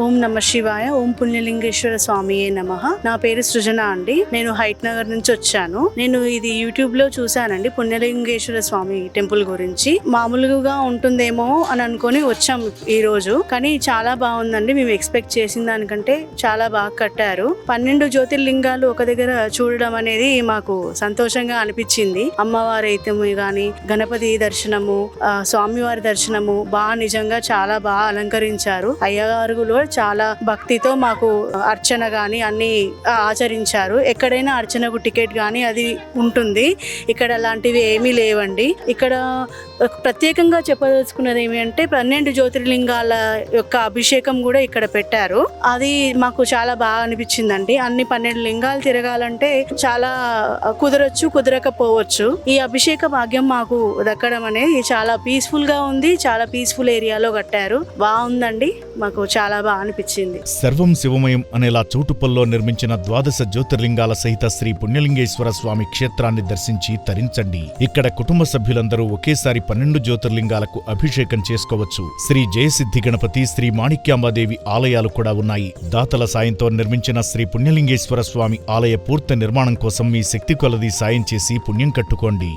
ఓం నమ శివాయ. ఓం పుణ్యలింగేశ్వర స్వామియే నమః. నా పేరు సృజన అండి. నేను హైట్ నగర్ నుంచి వచ్చాను. నేను ఇది యూట్యూబ్ లో చూసానండి పుణ్యలింగేశ్వర స్వామి టెంపుల్ గురించి. మామూలుగా ఉంటుందేమో అని అనుకొని వచ్చాం ఈ రోజు, కానీ చాలా బాగుందండి. మేము ఎక్స్పెక్ట్ చేసిన దానికంటే చాలా బాగా కట్టారు. 12 జ్యోతిర్లింగాలు ఒక దగ్గర చూడడం అనేది మాకు సంతోషంగా అనిపించింది. అమ్మవారి అయితే గాని, గణపతి దర్శనము, స్వామివారి దర్శనము బాగా నిజంగా చాలా బాగా అలంకరించారు. అయ్యగారు కూడా చాలా భక్తితో మాకు అర్చన గాని అన్ని ఆచరించారు. ఎక్కడైనా అర్చనకు టికెట్ గాని అది ఉంటుంది. ఇక్కడ అలాంటివి ఏమీ లేవండి. ఇక్కడ ప్రత్యేకంగా చెప్పదలుచుకున్నది ఏమి అంటే 12 జ్యోతిర్లింగాల యొక్క అభిషేకం కూడా ఇక్కడ పెట్టారు. అది మాకు చాలా బాగా అనిపించిందండి. అన్ని 12 లింగాలు తిరగాలంటే చాలా కుదరచ్చు, కుదరకపోవచ్చు. ఈ అభిషేక భాగ్యం మాకు దక్కడం అనేది చాలా పీస్ఫుల్ గా ఉంది. చాలా పీస్ఫుల్ ఏరియాలో కట్టారు. బాగుందండి. మాకు చాలా బాగా అనిపించింది. సర్వం శివమయం అనేలా చౌటుప్పల్లో నిర్మించిన 12 జ్యోతిర్లింగాల సహిత శ్రీ పుణ్యలింగేశ్వర స్వామి క్షేత్రాన్ని దర్శించి తరించండి. ఇక్కడ కుటుంబ సభ్యులందరూ ఒకేసారి 12 జ్యోతిర్లింగాలకు అభిషేకం చేసుకోవచ్చు. శ్రీ జయసిద్ధి గణపతి, శ్రీ మాణిక్యాంబాదేవి ఆలయాలు కూడా ఉన్నాయి. దాతల సాయంతో నిర్మించిన శ్రీ పుణ్యలింగేశ్వర స్వామి ఆలయ పూర్తి నిర్మాణం కోసం మీ శక్తి కొలది సాయం చేసి పుణ్యం కట్టుకోండి.